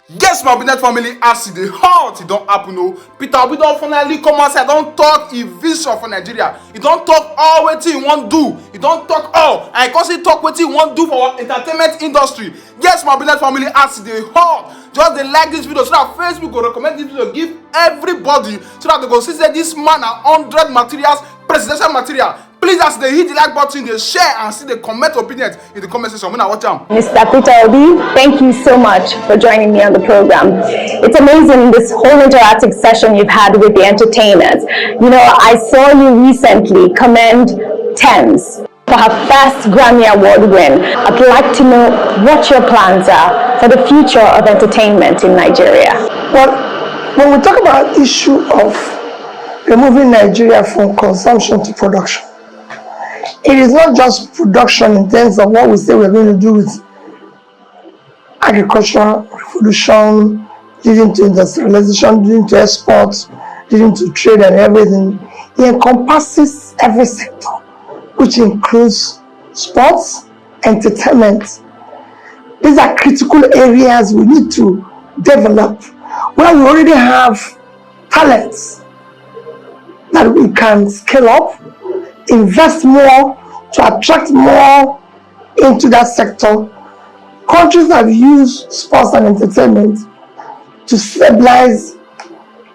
Yes, my business family, as the hot, it don't happen. No, Peter Obi don't finally come outside. Don't talk a vision for Nigeria. He don't talk all what he want do. He don't talk all. And because he talk what he want do for our entertainment industry. Yes, my business family, as the hot. Just they like this video so that Facebook will recommend this video, give everybody so that they go see that this man are 100 materials, presidential material. Please, as they hit the like button, they share and see the comment opinions in the comment section. When I watch them. Mr. Peter Obi, thank you so much for joining me on the program. It's amazing this whole interactive session you've had with the entertainers. You know, I saw you recently commend Tems for her first Grammy Award win. I'd like to know what your plans are for the future of entertainment in Nigeria. Well, when we talk about the issue of removing Nigeria from consumption to production, it is not just production in terms of what we say we're going to do with agricultural revolution, leading to industrialization, leading to exports, leading to trade and everything. It encompasses every sector, which includes sports, entertainment. These are critical areas we need to develop, where we already have talents that we can scale up, invest more to attract more into that sector. Countries have used sports and entertainment to stabilize,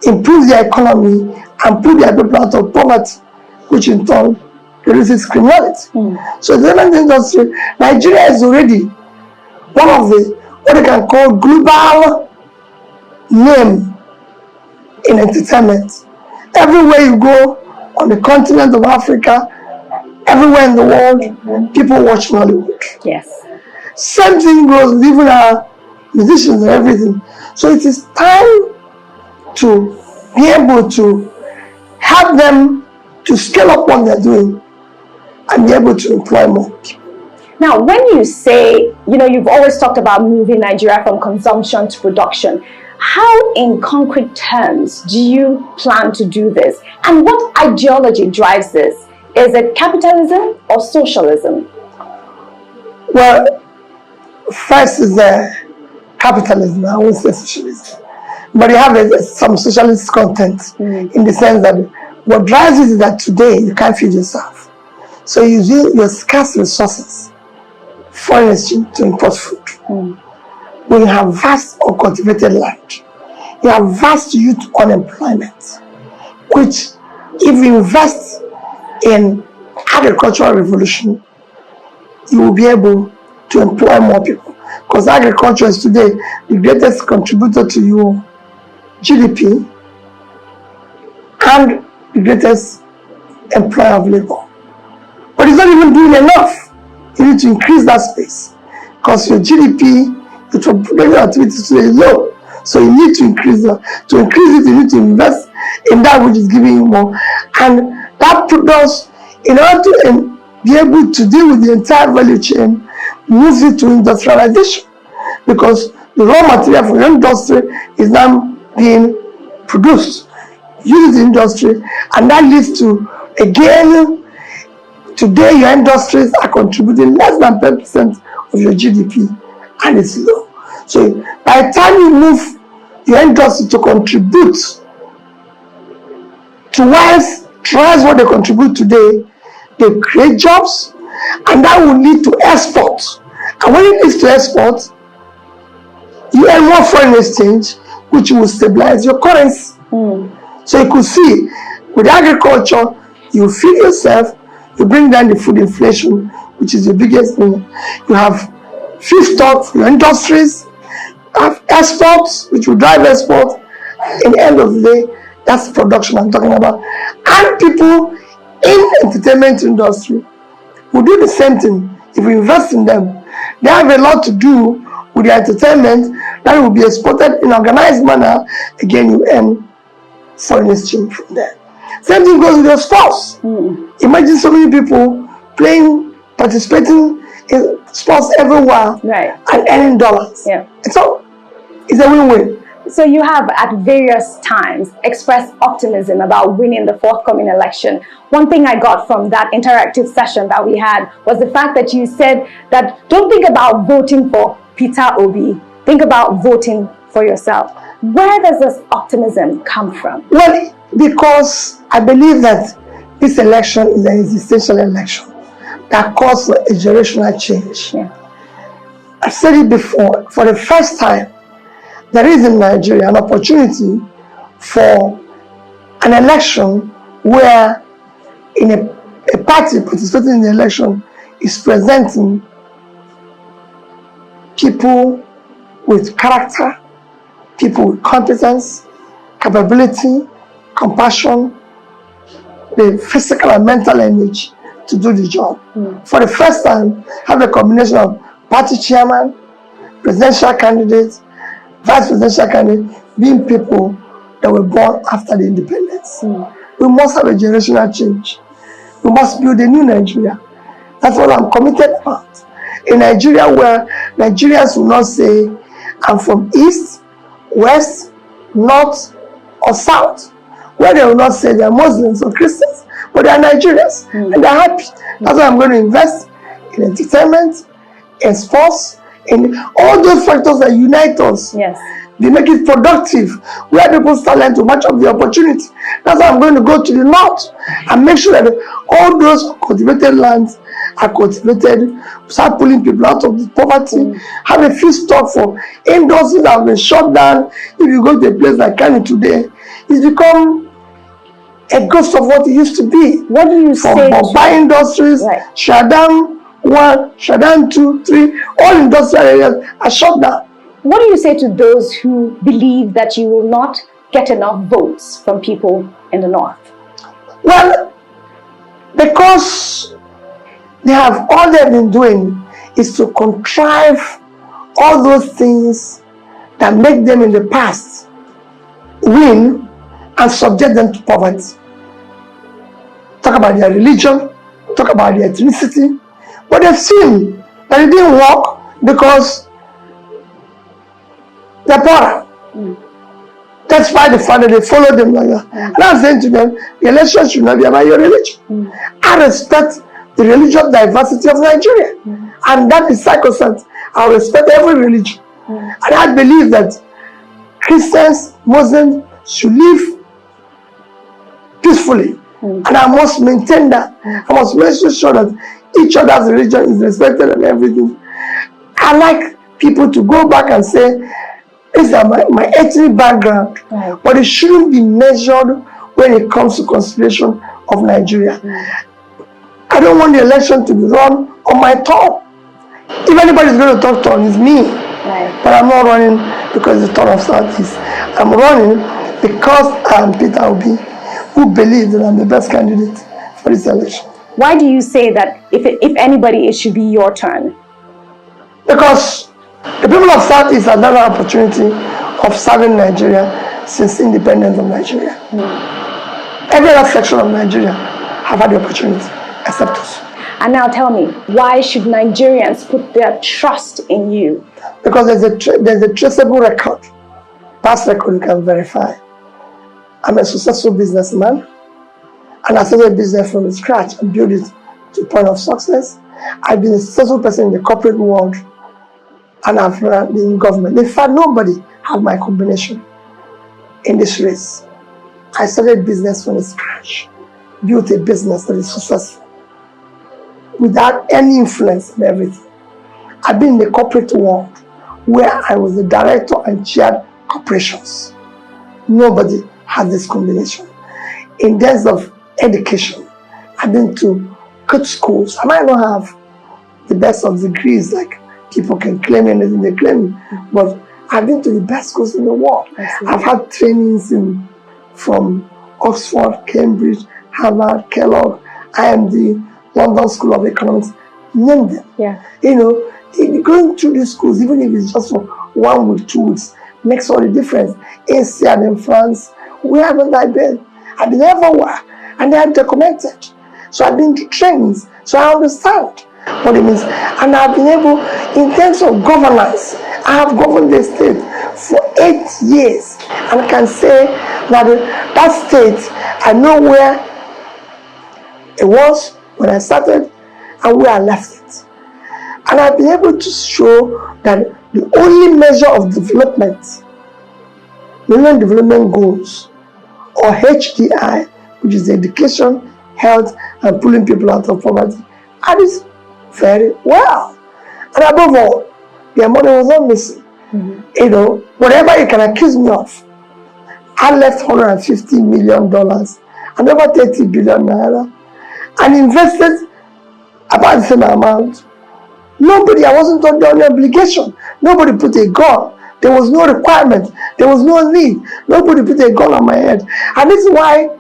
improve their economy, and put their people out of poverty, which in turn reduces criminality. So the entertainment industry, Nigeria is already one of the, what they can call global name in entertainment. Everywhere you go on the continent of Africa, everywhere in the world, people watch Nollywood. Yes. Same thing goes with even our musicians and everything. So it is time to be able to help them to scale up what they're doing and be able to employ more people. Now, when you say, you know, you've always talked about moving Nigeria from consumption to production, how in concrete terms do you plan to do this? And what ideology drives this? Is it capitalism or socialism? Well, first is capitalism, I won't say socialism. But you have some socialist content in the sense that what drives it is that today you can't feed yourself. So you use your scarce resources, foreign exchange, to import food. When you have vast uncultivated land, you have vast youth unemployment, which if you invest in agricultural revolution, you will be able to employ more people. Because agriculture is today the greatest contributor to your GDP and the greatest employer of labor. But it's not even doing enough. You need to increase that space because your GDP, your productive activity today is low. So you need to increase that. To increase it, you need to invest in that which is giving you more. And that produce, in order to be able to deal with the entire value chain, moves it to industrialization. Because the raw material for your industry is now being produced. Use the industry, and that leads to, again, today your industries are contributing less than 10% of your GDP, and it's low. So by the time you move your industry to contribute twice what they contribute today, they create jobs, and that will lead to export. And when it leads to export, you earn more foreign exchange, which will stabilize your currency. So you could see, with agriculture, you feed yourself, you bring down the food inflation, which is the biggest thing. You have feedstock for your industries, you have exports, which will drive export. In the end of the day, that's production I'm talking about. And people in the entertainment industry will do the same thing if we invest in them. They have a lot to do with the entertainment that will be exported in an organized manner. Again, you earn foreign exchange from there. Same thing goes with your sports. Imagine so many people participating in sports everywhere, and earning dollars. It's a win-win. So you have at various times expressed optimism about winning the forthcoming election. One thing I got from that interactive session that we had was the fact that you said that don't think about voting for Peter Obi, think about voting for yourself. Where does this optimism come from? Well, because I believe that this election is an existential election that calls for a generational change. Yeah. I've said it before, for the first time, there is in Nigeria an opportunity for an election where a party participating in the election is presenting people with character, people with competence, capability, compassion, the physical and mental energy to do the job. For the first time, have a combination of party chairman, presidential candidates, vice presidential candidates, being people that were born after the independence. We must have a generational change. We must build a new Nigeria. That's what I'm committed about. A Nigeria where Nigerians will not say, I'm from East, West, North, or South. Where they will not say they are Muslims or Christians, but they are Nigerians and they're happy. That's why I'm going to invest in entertainment, in sports, in all those factors that unite us. Yes. They make it productive, where people start learning to match up the opportunity. That's why I'm going to go to the north and make sure that all those cultivated lands are cultivated, start pulling people out of the poverty, have a few stock for industries that have been shut down. If you go to a place like Kano today, it's become a ghost of what it used to be. What do you say From Bombay Industries, Right. Shadam 1, Shadam 2, 3, all industrial areas are shut down. What do you say to those who believe that you will not get enough votes from people in the north? Well, because all they've been doing is to contrive all those things that make them in the past win and subject them to poverty. Talk about their religion, talk about their ethnicity, but they've seen that it didn't work because they're poorer. Despite the fact that they follow them like that. And I'm saying to them, the election should not be about your religion. I respect the religious diversity of Nigeria. And that is sacrosanct. I respect every religion. And I believe that Christians, Muslims should live peacefully. And I must maintain that. I must make sure that each other's religion is respected and everything. I like people to go back and say, these are my ethnic background, but it shouldn't be measured when it comes to consideration of Nigeria. I don't want the election to be run on my turn. If anybody is going to talk turn, it's me. But I'm not running because it's the turn of Southeast. I'm running because I'm Peter Obi, who believes that I'm the best candidate for this election. Why do you say that if anybody, it should be your turn? Because the people of Southeast have had an opportunity of serving Nigeria since independence of Nigeria. Every other section of Nigeria have had the opportunity, except us. And now tell me, why should Nigerians put their trust in you? Because there's a traceable record, past record you can verify. I'm a successful businessman, and I started a business from scratch and built it to a point of success. I've been a successful person in the corporate world, and I've been in government. In fact, nobody had my combination in this race. I started business from scratch, built a business that is successful, without any influence and everything. I've been in the corporate world where I was the director and chaired corporations. Nobody has this combination. In terms of education, I've been to good schools. I might not have the best of degrees, like people can claim anything they claim, but I've been to the best schools in the world. I've had trainings from Oxford, Cambridge, Harvard, Kellogg, IMD, London School of Economics, name them. Going through these schools, even if it's just for 1 week, 2 weeks, makes all the difference. In Seattle, in France, where haven't I been? I've been everywhere, and they are documented. So I've been to trainings, so I understand what it means. And I've been able, in terms of governance, I have governed the state for 8 years, and I can say that that state, I know where it was when I started and where I left it. And I've been able to show that the only measure of development Millennium Development Goals, or HDI, which is education, health, and pulling people out of poverty, and it's very well. And above all, their money was not missing. You know, whatever you can accuse me of, I left $150 million and over 30 billion naira and invested about the same amount. Nobody, I wasn't under any obligation. Nobody put a gun. There was no requirement. There was no need. Nobody put a gun on my head. And this is why,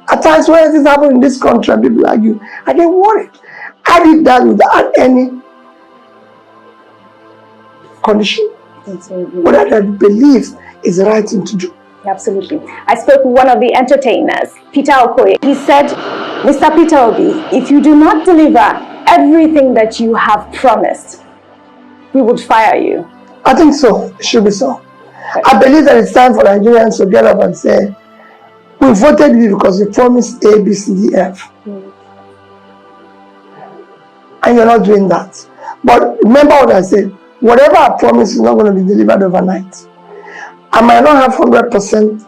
at times when this happens in this country and people argue, I get worried. I did that without any condition. What I believe is the right thing to do. Absolutely. I spoke with one of the entertainers, Peter Okoye. He said, Mr. Peter Obi, if you do not deliver everything that you have promised, we would fire you. I think so. It should be so. I believe that it's time for Nigerians to get up and say, we voted you because you promised A, B, C, D, F. And you're not doing that. But remember what I said. Whatever I promise is not going to be delivered overnight. I might not have 100%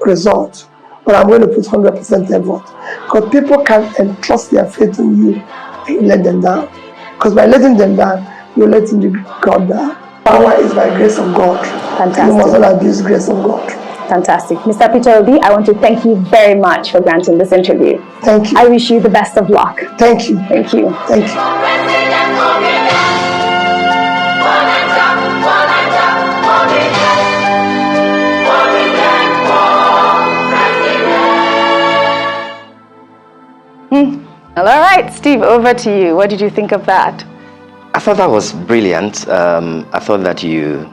result, but I'm going to put 100% effort. Because people can't entrust their faith in you and you let them down. Because by letting them down, you're letting God down. Power is by grace of God. Fantastic. You must not abuse grace of God. Fantastic. Mr. Peter Obi, I want to thank you very much for granting this interview. Thank you. I wish you the best of luck. Thank you. Thank you. Thank you. All right, Steve, over to you. What did you think of that? I thought that was brilliant. I thought that you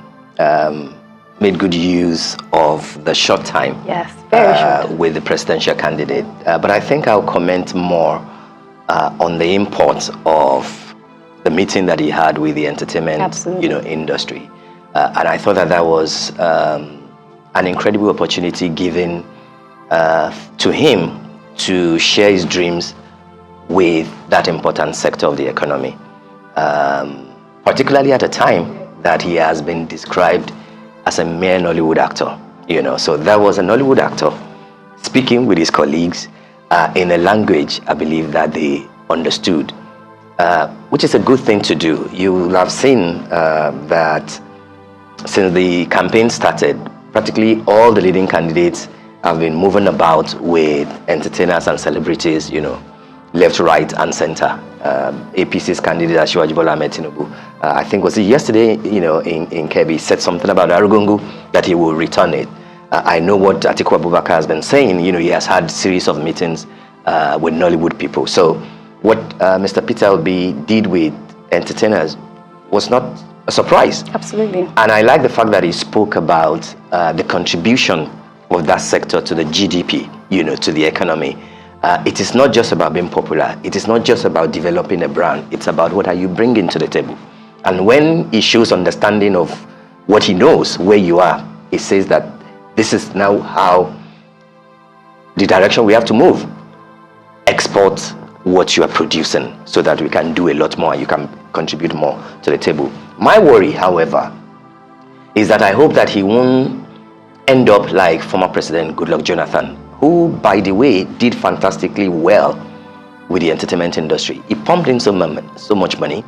made good use of the short time Yes, very short. with the presidential candidate. But I think I'll comment more on the import of the meeting that he had with the entertainment industry. And I thought that that was an incredible opportunity given to him to share his dreams with that important sector of the economy, particularly at a time that he has been described as a mere Nollywood actor. So that was a Nollywood actor speaking with his colleagues in a language I believe that they understood, which is a good thing to do. You will have seen that since the campaign started, practically all the leading candidates have been moving about with entertainers and celebrities, left, right, and center. APC's candidate, Asiwaju Bola Ahmed Tinubu, I think was it yesterday, in Kebbi, said something about Arugungu, that he will return it. I know what Atiku Abubakar has been saying. He has had a series of meetings with Nollywood people. So what Mr. Peter Obi did with entertainers was not a surprise. Absolutely. And I like the fact that he spoke about the contribution of that sector to the GDP, to the economy. It is not just about being popular. It is not just about developing a brand. It's about what are you bringing to the table. And when he shows understanding of what he knows, where you are, he says that this is now how the direction we have to move. Export what you are producing so that we can do a lot more and you can contribute more to the table. My worry, however, is that I hope that he won't end up like former President Goodluck Jonathan, who, by the way, did fantastically well with the entertainment industry. He pumped in so much money,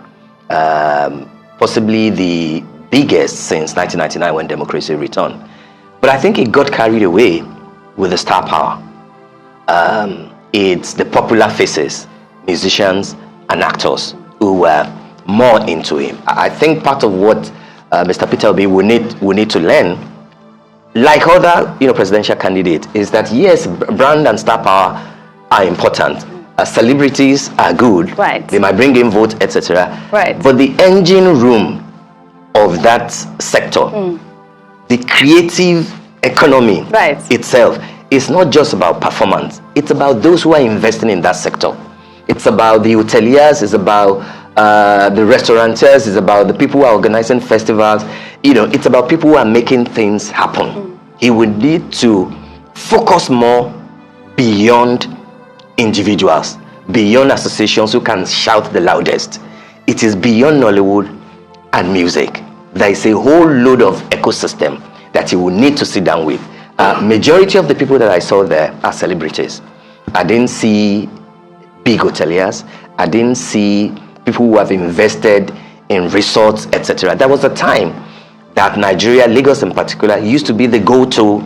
possibly the biggest since 1999 when democracy returned. But I think he got carried away with the star power. It's the popular faces, musicians and actors who were more into him. I think part of what Mr. Peter Obi will need to learn, like other presidential candidates, is that yes, brand and star power are important. Celebrities are good. Right. They might bring in votes, etc. Right. But the engine room of that sector, the creative economy itself, is not just about performance. It's about those who are investing in that sector. It's about the hoteliers. It's about the restaurateurs. It's about the people who are organizing festivals. It's about people who are making things happen. He would need to focus more beyond individuals, beyond associations who can shout the loudest. It is beyond Nollywood and music. There is a whole load of ecosystem that he will need to sit down with. Majority of the people that I saw there are celebrities. I didn't see big hoteliers. I didn't see people who have invested in resorts, etc. There was a time that Nigeria, Lagos in particular, used to be the go-to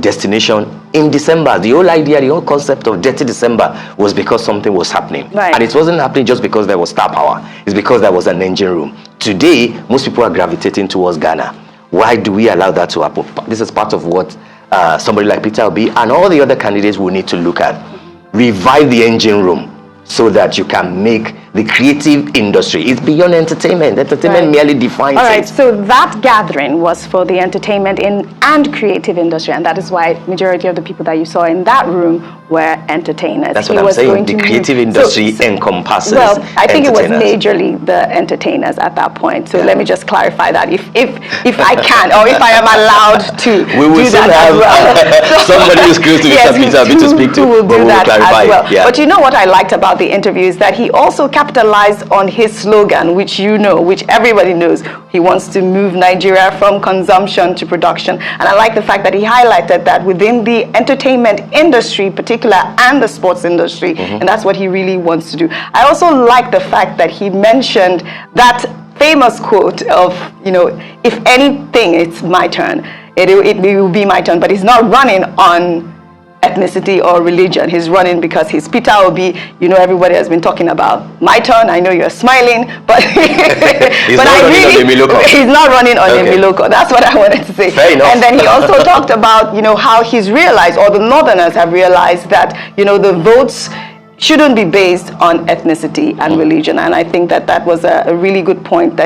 destination in December. The whole idea, the whole concept of Dirty December was because something was happening. Right. And it wasn't happening just because there was star power. It's because there was an engine room. Today, most people are gravitating towards Ghana. Why do we allow that to happen? This is part of what somebody like Peter Obi and all the other candidates will need to look at. Revive the engine room so that you can make the creative industry. It's beyond entertainment. Entertainment merely defines All right, it. so that gathering was for the entertainment and creative industry, and that is why majority of the people that you saw in that room were entertainers. That's what I'm saying. The creative industry encompasses Well, I think it was entertainers. majorly the entertainers at that point. So let me just clarify that, if I can, or if I am allowed to We will do still that have as well. somebody who's close to Mr. Peter Obi to speak to, who will but do we will that clarify as well. it. Yeah. But you know what I liked about the interview is that he also capitalized on his slogan, which which everybody knows. He wants to move Nigeria from consumption to production. And I like the fact that he highlighted that within the entertainment industry in particular and the sports industry, and that's what he really wants to do. I also like the fact that he mentioned that famous quote of, if anything, it's my turn. It will be my turn, but he's not running on ethnicity or religion. He's running because he's Peter Obi. Everybody has been talking about my turn. I know you're smiling, but He's but not running on Emiloko. he's not running on Okay. Emiloko. That's what I wanted to say. Fair enough. And then he also talked about how he's realized, or the Northerners have realized, that the votes shouldn't be based on ethnicity and religion. And I think that was a really good point that